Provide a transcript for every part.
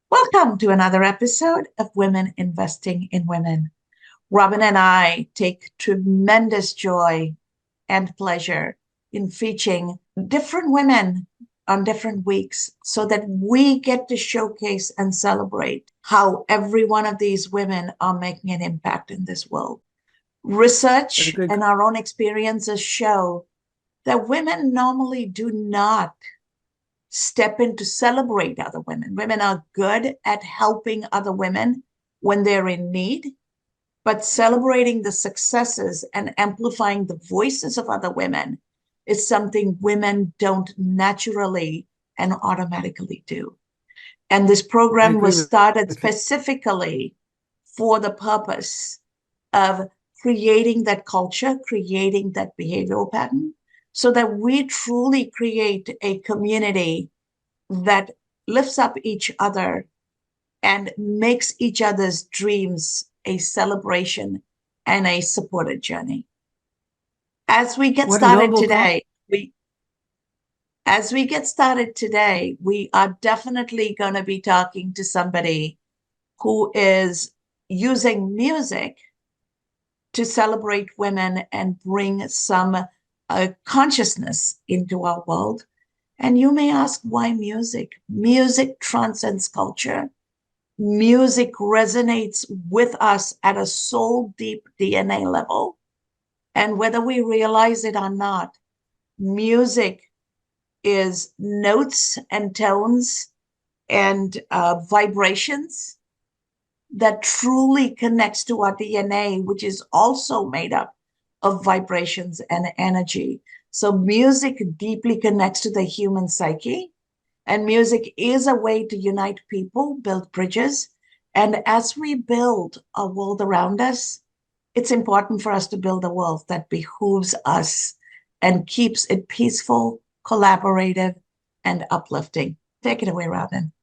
Welcome to another episode of Women Investing in Women. Robin and I take tremendous joy and pleasure in featuring different women on different weeks so that we get to showcase and celebrate how every one of these women are making an impact in this world. Research and our own experiences show that women normally do not step in to celebrate other women. Women are good at helping other women when they're in need, but celebrating the successes and amplifying the voices of other women is something women don't naturally and automatically do. And this program was started specifically for the purpose of creating that culture, creating that behavioral pattern, so that we truly create a community that lifts up each other and makes each other's dreams a celebration and a supported journey. As we get started today, we are definitely going to be talking to somebody who is using music to celebrate women and bring some consciousness into our world. And you may ask, why music? Music transcends culture. Music resonates with us at a soul deep DNA level. And whether we realize it or not, music is notes and tones and vibrations that truly connects to our DNA, which is also made up of vibrations and energy. So music deeply connects to the human psyche, and music is a way to unite people, build bridges. And as we build a world around us, it's important for us to build a world that behooves us and keeps it peaceful, collaborative, and uplifting. Take it away, Robin.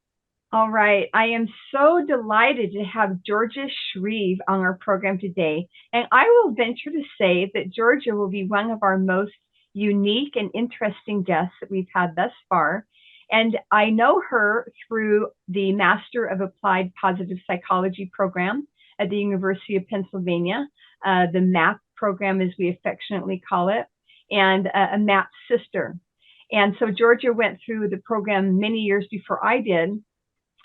All right. I am so delighted to have Georgia Shreve on our program today. And I will venture to say that Georgia will be one of our most unique and interesting guests that we've had thus far. And I know her through the Master of Applied Positive Psychology program at the University of Pennsylvania, the MAP program, as we affectionately call it, and a MAP sister. And so Georgia went through the program many years before I did.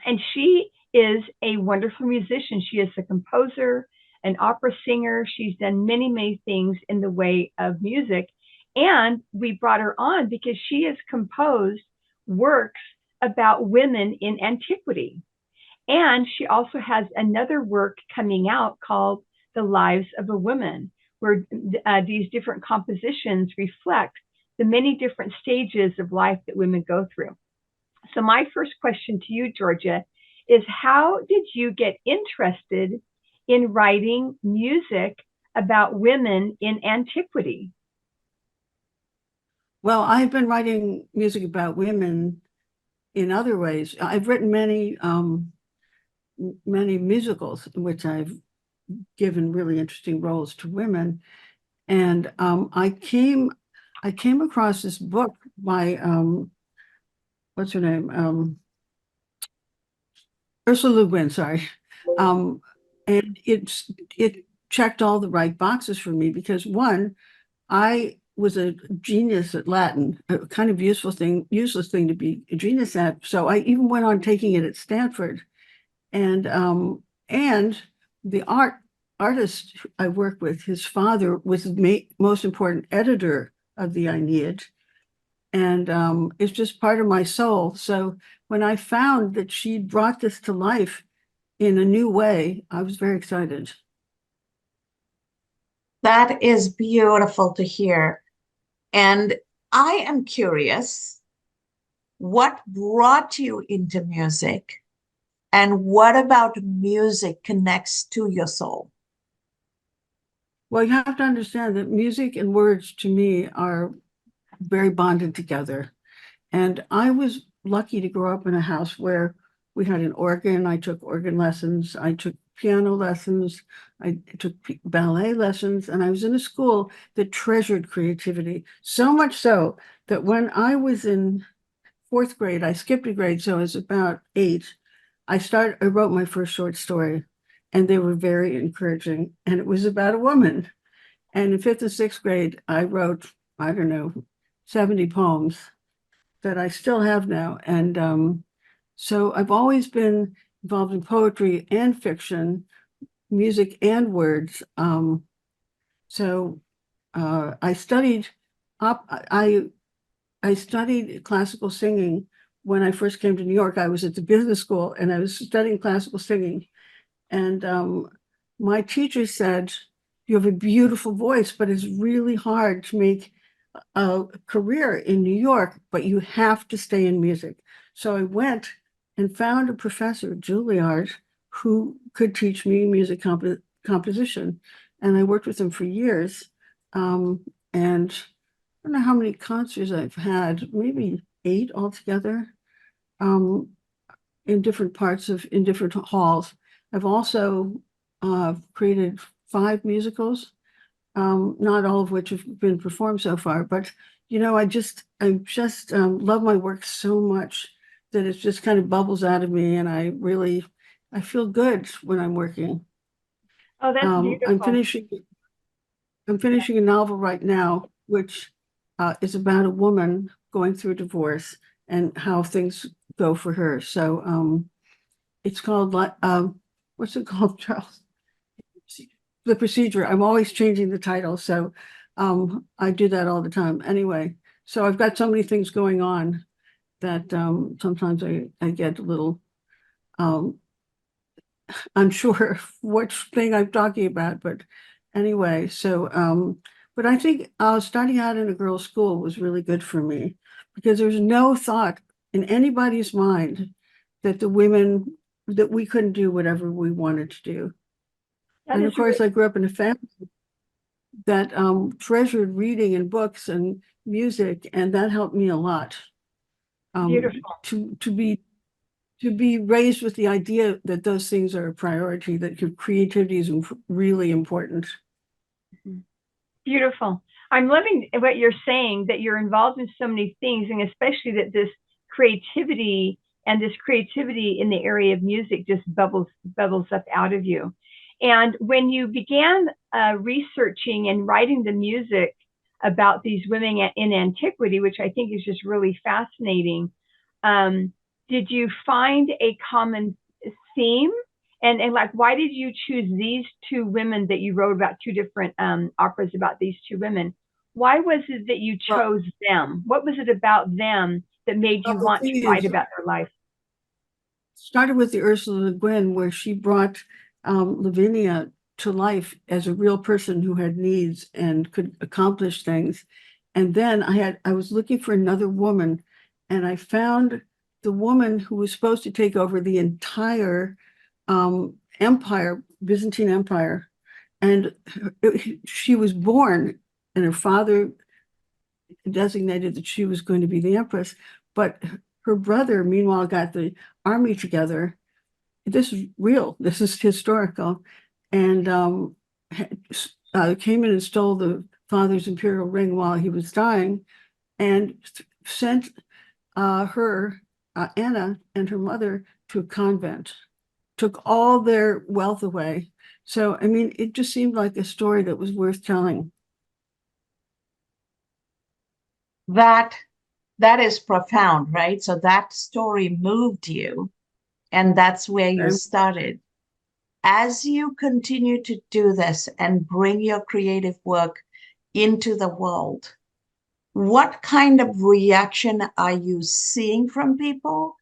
And she is a wonderful musician. She is a composer, an opera singer. She's done many, many things in the way of music. And we brought her on because she has composed works about women in antiquity. And she also has another work coming out called The Lives of a Woman, where these different compositions reflect the many different stages of life that women go through. So my first question to you, Georgia, is how did you get interested in writing music about women in antiquity? Well, I've been writing music about women in other ways. I've written many musicals in which I've given really interesting roles to women. And I came across this book by what's her name? Ursula Le Guin, sorry. And it checked all the right boxes for me because, one, I was a genius at Latin, a kind of useless thing to be a genius at. So I even went on taking it at Stanford. And the artist I work with, his father was the most important editor of the Aeneid. And it's just part of my soul. So when I found that she brought this to life in a new way, I was very excited. That is beautiful to hear. And I am curious, what brought you into music and what about music connects to your soul? Well, you have to understand that music and words to me are very bonded together. And I was lucky to grow up in a house where we had an organ. I took organ lessons. I took piano lessons. I took ballet lessons. And I was in a school that treasured creativity, so much so that when I was in fourth grade, I skipped a grade, so I was about 8. I wrote my first short story, and they were very encouraging. And it was about a woman. And in fifth and sixth grade, I wrote, I don't know, 70 poems that I still have now. And so I've always been involved in poetry and fiction, music and words. So I studied up. I studied classical singing when I first came to New York. I was at the business school and I was studying classical singing. And my teacher said, "You have a beautiful voice, but it's really hard to make a career in New York, but you have to stay in music." So I went and found a professor, Juilliard, who could teach me music composition. And I worked with him for years. And I don't know how many concerts I've had, maybe 8 altogether, in different in different halls. I've also created 5 musicals, not all of which have been performed so far, but I just love my work so much that it just kind of bubbles out of me, and I feel good when I'm working. Oh, that's I'm beautiful. finishing a novel right now, which is about a woman going through a divorce and how things go for her. So it's called what's it called, Charles? The Procedure. I'm always changing the title, so I do that all the time. Anyway, so I've got so many things going on that sometimes I get a little unsure which thing I'm talking about. But anyway, but I think starting out in a girls' school was really good for me because there's no thought in anybody's mind that we couldn't do whatever we wanted to do. That And is of course, I grew up in a family that treasured reading and books and music, and that helped me a lot. beautiful. To be raised with the idea that those things are a priority, that your creativity is really important. Beautiful. I'm loving what you're saying, that you're involved in so many things, and especially that this creativity in the area of music just bubbles up out of you. And when you began researching and writing the music about these women in antiquity, which I think is just really fascinating, did you find a common theme? And like, why did you choose these 2 women that you wrote about, 2 different operas about these 2 women? Why was it that you Well, chose them? What was it about them that made you the want thing to write is, about their life? started with the Ursula Le Guin, where she brought Lavinia to life as a real person who had needs and could accomplish things. And then I was looking for another woman, and I found the woman who was supposed to take over the entire empire, Byzantine Empire. And she was born, and her father designated that she was going to be the empress. But her brother, meanwhile, got the army together. This is real. This is historical. And came in and stole the father's imperial ring while he was dying, and sent her, Anna, and her mother to a convent, took all their wealth away. So, I mean, it just seemed like a story that was worth telling. That that is profound, right? So that story moved you, and that's where you And started. As you continue to do this and bring your creative work into the world, what kind of reaction are you seeing from people?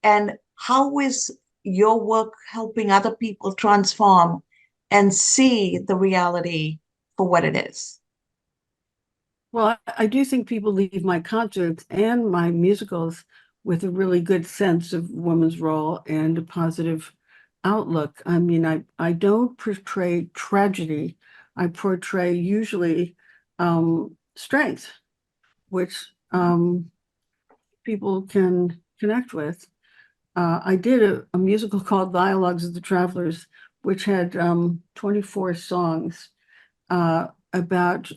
And how is your work helping other people transform and see the reality for what it is? well, I do think people leave my concerts and my musicals with a really good sense of woman's role and a positive outlook. I mean, I don't portray tragedy. I portray usually strength, which people can connect with. I did a musical called Dialogues of the Travelers, which had 24 songs about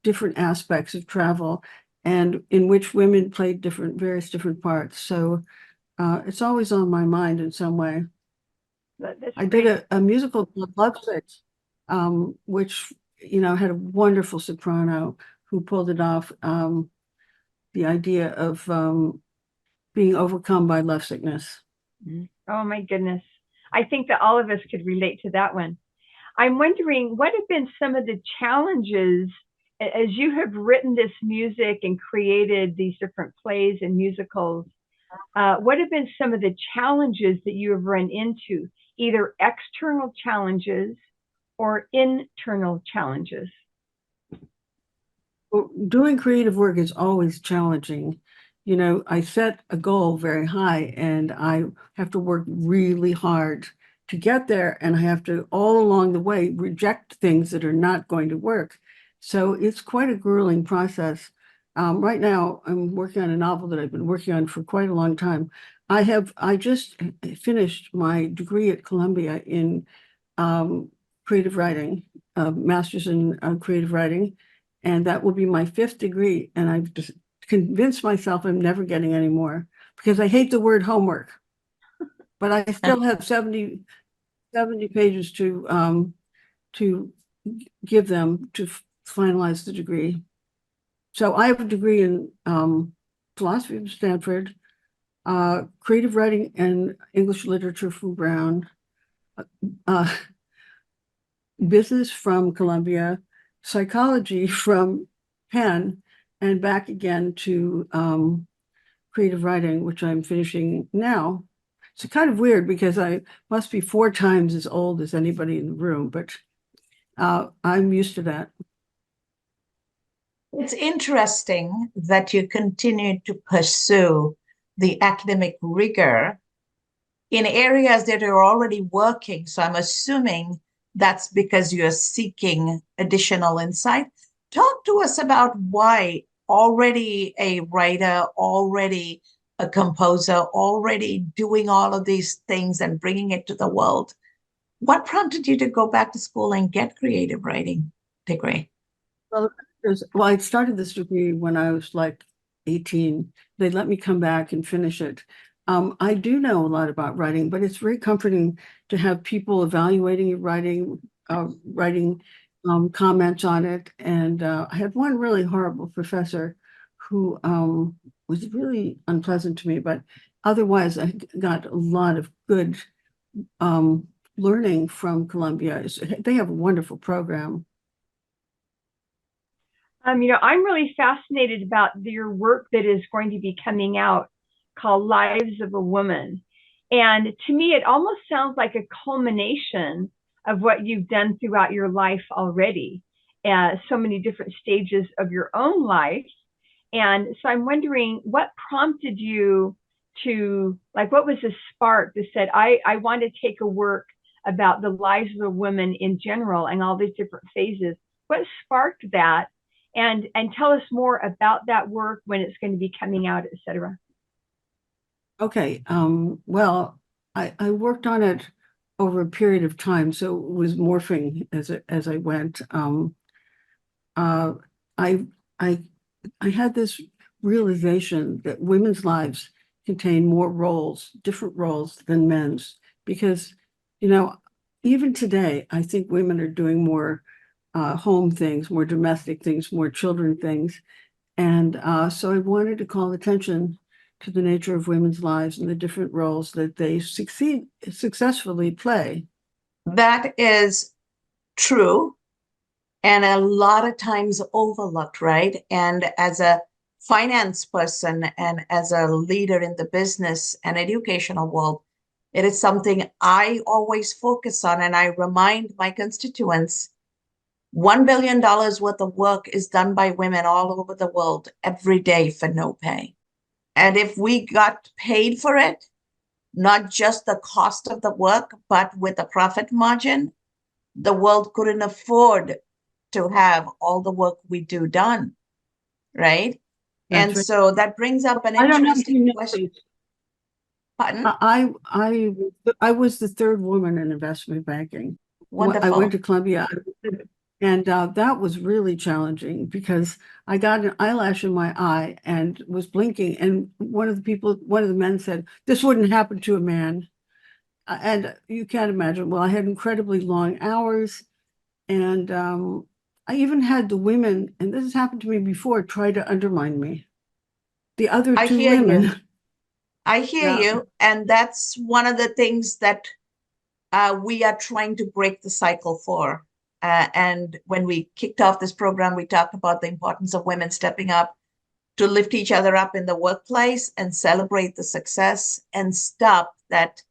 different aspects of travel, and in which women played various different parts. So it's always on my mind in some way. That's I great. did a musical called Lovesick, which, had a wonderful soprano who pulled it off. The idea of being overcome by lovesickness. Oh my goodness. I think that all of us could relate to that one. I'm wondering what have been some of the challenges as you have written this music and created these different plays and musicals. What have been some of the challenges that you have run into, either external challenges or internal challenges? Well, doing creative work is always challenging. I set a goal very high and I have to work really hard to get there. And I have to, all along the way, reject things that are not going to work. So it's quite a grueling process. Right now, I'm working on a novel that I've been working on for quite a long time. I just finished my degree at Columbia in creative writing, master's in creative writing. And that will be my 5th degree. And I've just convinced myself I'm never getting any more because I hate the word homework. But I still have 70 pages to give them to finalize the degree. So I have a degree in philosophy from Stanford, creative writing and English literature from Brown, business from Columbia, psychology from Penn, and back again to creative writing, which I'm finishing now. It's kind of weird because I must be 4 times as old as anybody in the room, but I'm used to that. It's interesting that you continue to pursue the academic rigor in areas that are already working. So I'm assuming that's because you're seeking additional insight. Talk to us about why, already a writer, already a composer, already doing all of these things and bringing it to the world. What prompted you to go back to school and get creative writing degree? Well, I started this degree when I was like 18. They let me come back and finish it. I do know a lot about writing, but it's very comforting to have people evaluating your writing, writing comments on it. And I had one really horrible professor who was really unpleasant to me, but otherwise I got a lot of good learning from Columbia. They have a wonderful program. I'm really fascinated about your work that is going to be coming out called Lives of a Woman. And to me, it almost sounds like a culmination of what you've done throughout your life already, so many different stages of your own life. And so I'm wondering what prompted you to, what was the spark that said, I want to take a work about the lives of a woman in general and all these different phases. What sparked that? And tell us more about that work, when it's going to be coming out, etc. Okay. Well, I worked on it over a period of time, so it was morphing as I went. I I I had this realization that women's lives contain more roles, different roles than men's, because even today, I think women are doing more home things, more domestic things, more children things. And so I wanted to call attention to the nature of women's lives and the different roles that they successfully play. That is true, and a lot of times overlooked, right? And as a finance person and as a leader in the business and educational world, it is something I always focus on. And I remind my constituents $1 billion worth of work is done by women all over the world every day for no pay. And if we got paid for it, not just the cost of the work, but with a profit margin, the world couldn't afford to have all the work we do done, right? That's And right. so that brings up an I don't have interesting to question. Pardon? I was the third woman in investment banking. I went Wonderful. to Columbia, and that was really challenging because I got an eyelash in my eye and was blinking, and one of the men said, "This wouldn't happen to a man." And you can't imagine. Well, I had incredibly long hours, and I even had the women, and this has happened to me before, try to undermine me. The other I two hear you. women, I hear yeah, you. And that's one of the things that we are trying to break the cycle for. And when we kicked off this program, we talked about the importance of women stepping up to lift each other up in the workplace and celebrate the success and stop that,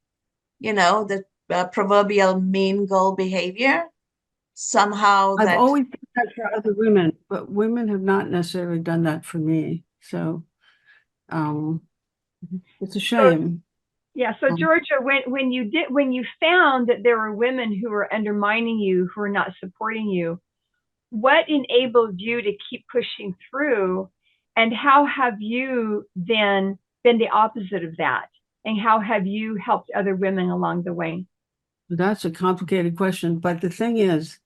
the proverbial mean girl behavior. Somehow I've that, always done that for other women, but women have not necessarily done that for me. So um, it's a So shame. yeah, so Um, Georgia, when you found that there were women who were undermining you, who were not supporting you, what enabled you to keep pushing through, and how have you then been the opposite of that? And how have you helped other women along the way? that's a complicated question, but the thing is,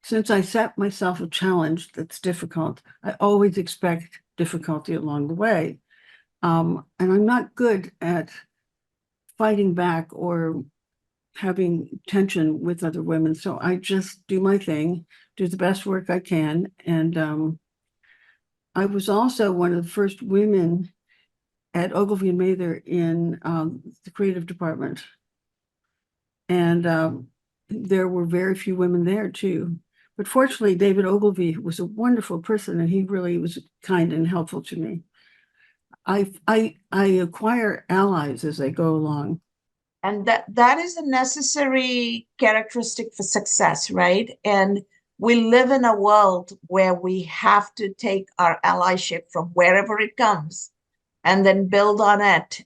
since I set myself a challenge that's difficult, I always expect difficulty along the way. And I'm not good at fighting back or having tension with other women. So I just do my thing, do the best work I can. And I was also one of the first women at Ogilvy and Mather in the creative department. And there were very few women there too. But fortunately, David Ogilvy was a wonderful person, and he really was kind and helpful to me. I acquire allies as I go along. and that is a necessary characteristic for success, right? And we live in a world where we have to take our allyship from wherever it comes and then build on it.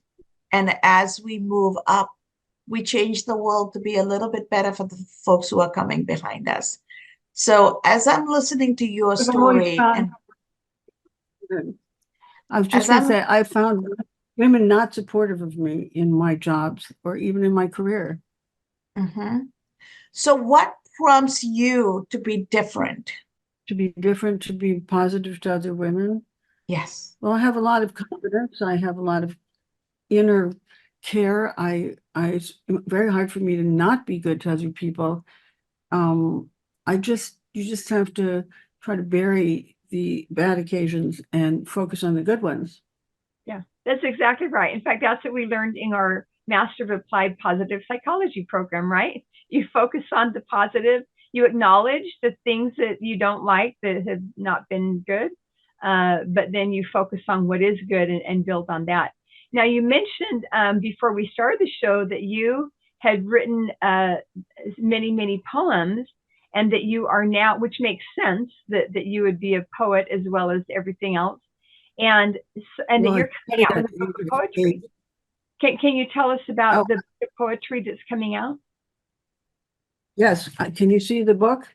And as we move up, we change the world to be a little bit better for the folks who are coming behind us. So as I'm listening to your I've always story, found, and I was as just going to I'm say, I found women not supportive of me in my jobs or even in my career. Mhm. So what prompts you to be different? To be different, to be positive to other women. Yes. Well, I have a lot of confidence. I have a lot of inner care. It's very hard for me to not be good to other people. Um, you just have to try to bury the bad occasions and focus on the good ones. Yeah, that's exactly right. In fact, that's what we learned in our Master of Applied Positive Psychology program, right? You focus on the positive, you acknowledge the things that you don't like that have not been good, but then you focus on what is good and build on that. Now, you mentioned before we started the show that you had written many, many poems, and that you are now, which makes sense that you would be a poet as well as everything else, and that Well, I you're coming studied out at with a the book age of of poetry. 8. Can you tell us about Oh, the book of poetry that's coming out? yes. Can you see the book?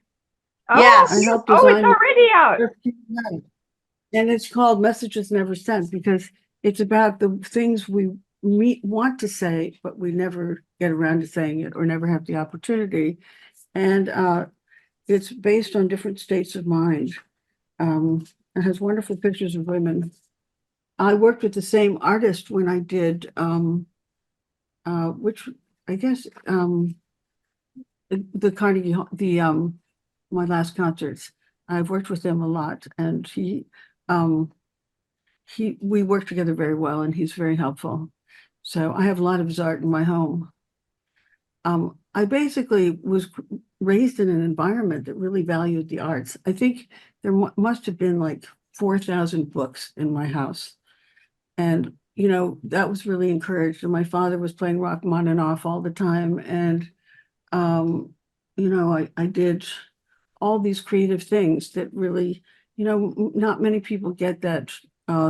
I Yes. helped It's design it. already out. And it's called Messages Never Sent because it's about the things we want to say, but we never get around to saying it or never have the opportunity. And it's based on different states of mind. It has wonderful pictures of women. I worked with the same artist when I did, which I guess the Carnegie, my last concerts. I've worked with him a lot, and um, we work together very well, and he's very helpful. So I have a lot of his art in my home. I basically was raised in an environment that really valued the arts. I think there must have been like 4,000 books in my house. And, that was really encouraged. And my father was playing rock on and off all the time. And, I did all these creative things that really, not many people get that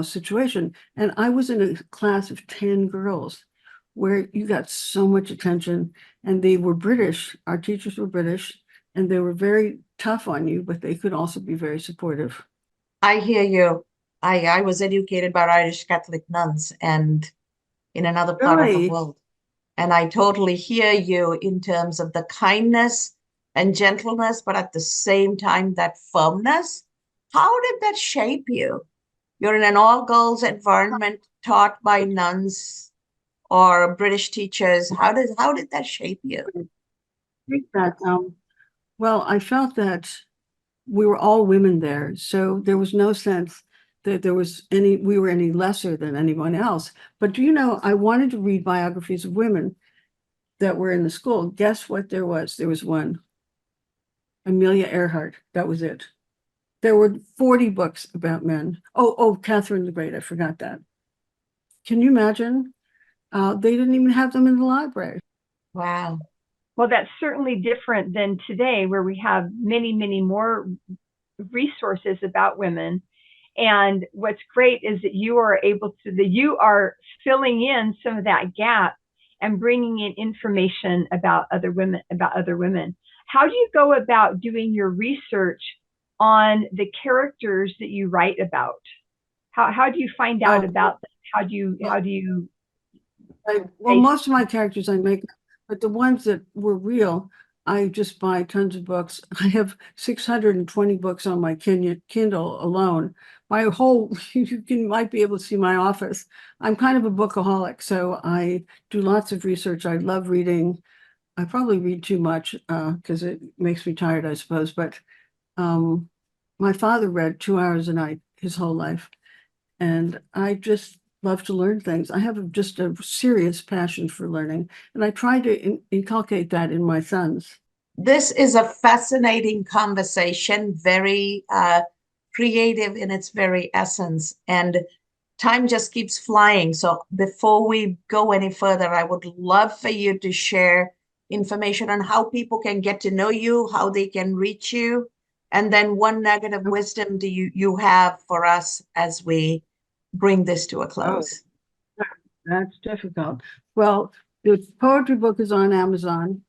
situation. And I was in a class of 10 girls where you got so much attention, and they were British. Our teachers were British, and they were very tough on you, but they could also be very supportive. I hear you. I was educated by Irish Catholic nuns and in another part of the Really? world. And I totally hear you in terms of the kindness and gentleness, but at the same time, that firmness. How did that shape you? You're in an all-girls environment taught by nuns or British teachers. How did that shape you? I think that, well, I felt that we were all women there, so there was no sense that we were any lesser than anyone else. But do you know, I wanted to read biographies of women that were in the school. Guess what there was? There was one, Amelia Earhart. That was it. There were 40 books about men. Oh, Catherine the Great. I forgot that. Can you imagine? They didn't even have them in the library. Wow. Well, that's certainly different than today, where we have many, many more resources about women. And what's great is that you are filling in some of that gap and bringing in information about other women. How do you go about doing your research on the characters that you write about? How do you find out about them? How do you Well, most of my characters I make, but the ones that were real, I just buy tons of books. I have 620 books on my Kindle alone. My whole, might be able to see my office. I'm kind of a bookaholic, so I do lots of research. I love reading. I probably read too much because it makes me tired, I suppose. But my father read 2 hours a night his whole life. And I just love to learn things. I have just a serious passion for learning, and I try to inculcate that in my sons. This is a fascinating conversation, very creative in its very essence. And time just keeps flying. So before we go any further, I would love for you to share information on how people can get to know you, how they can reach you, and then one nugget of wisdom do you have for us as we bring this to a close? That's difficult. Well, the poetry book is on Amazon.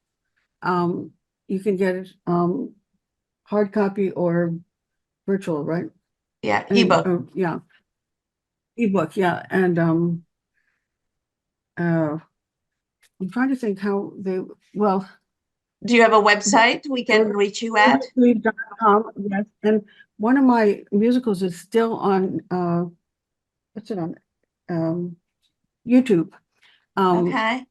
You can get it hard copy or virtual, right? Yeah, ebook. Yeah, ebook. Yeah, and I'm trying to think how they. Well, do you have a website we can reach you at? Shreve.com, yes, and one of my musicals is still on. What's it on? YouTube. Okay.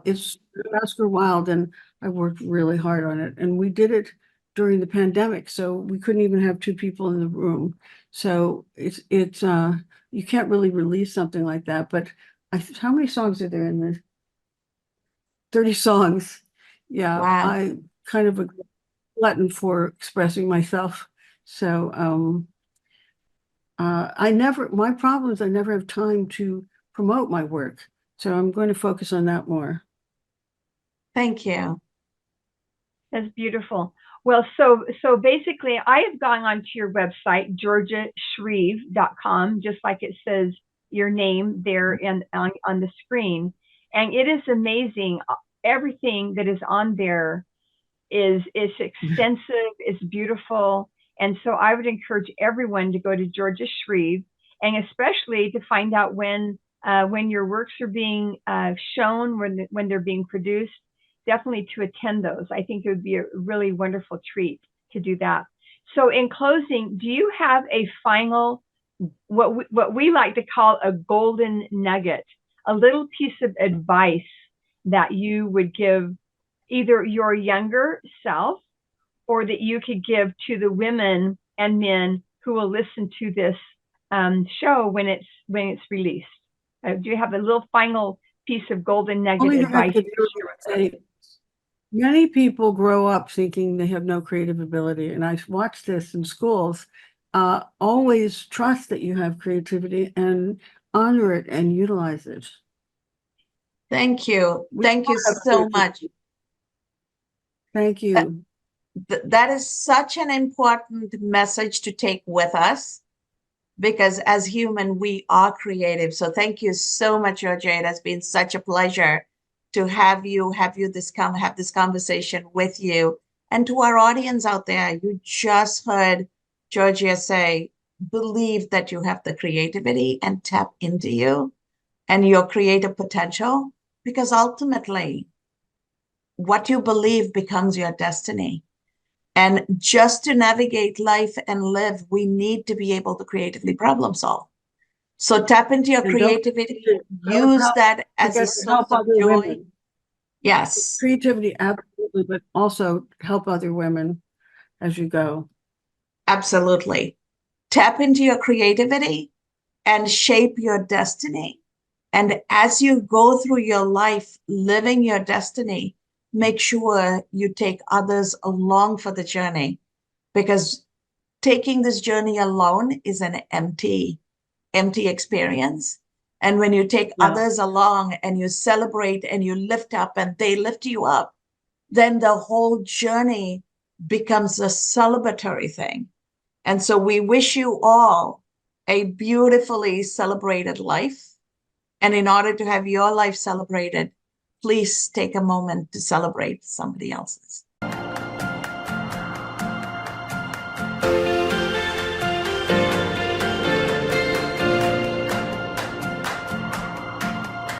It's Oscar Wilde, and I worked really hard on it. And we did it during the pandemic, so we couldn't even have two people in the room. So it's you can't really release something like that. But how many songs are there in this? 30 songs. Yeah, Wow. I kind of a glutton for expressing myself. So my problem is I never have time to promote my work. So I'm going to focus on that more. Thank you. That's beautiful. Well, so basically, I have gone onto your website, georgiashreve.com, just like it says your name there on the screen. And it is amazing. Everything that is on there is extensive, it's beautiful. And so I would encourage everyone to go to Georgia Shreve, and especially to find out when your works are being shown, when they're being produced, definitely to attend those. I think it would be a really wonderful treat to do that. So in closing, do you have a final, what we like to call a golden nugget, a little piece of advice that you would give either your younger self or that you could give to the women and men who will listen to this show when it's released? Do you have a little final piece of golden nugget advice? Many people grow up thinking they have no creative ability, and I've watched this in schools. Always trust that you have creativity and honor it and utilize it. Thank you. Thank you so much. Thank you. That is such an important message to take with us, because as human, we are creative. So thank you so much, Georgia. It has been such a pleasure to have this conversation with you. And to our audience out there, you just heard Georgia say, believe that you have the creativity and tap into you and your creative potential, because ultimately what you believe becomes your destiny. And just to navigate life and live, we need to be able to creatively problem solve. So tap into your And don't creativity, use that as a forget to help source of other joy. women. Yes, Creativity, absolutely, but also help other women as you go. absolutely. Tap into your creativity and shape your destiny. And as you go through your life living your destiny, make sure you take others along for the journey, because taking this journey alone is an empty experience. And when you take others along and you celebrate and you lift up and they lift you up, then the whole journey becomes a celebratory thing. And so we wish you all a beautifully celebrated life. And in order to have your life celebrated, please take a moment to celebrate somebody else's.